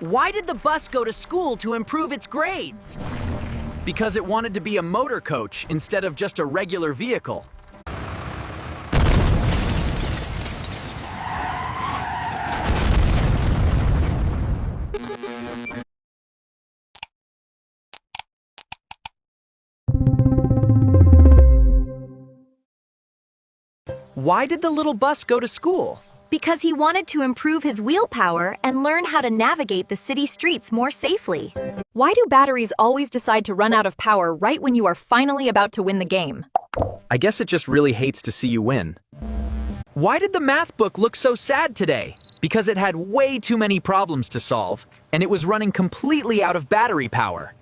Why did the bus go to school to improve its grades? Because it wanted to be a motor coach instead of just a regular vehicle. Why did the little bus go to school? Because he wanted to improve his wheel power and learn how to navigate the city streets more safely. Why do batteries always decide to run out of power right when you are finally about to win the game? I guess it just really hates to see you win. Why did the math book look so sad today? Because it had way too many problems to solve, and it was running completely out of battery power.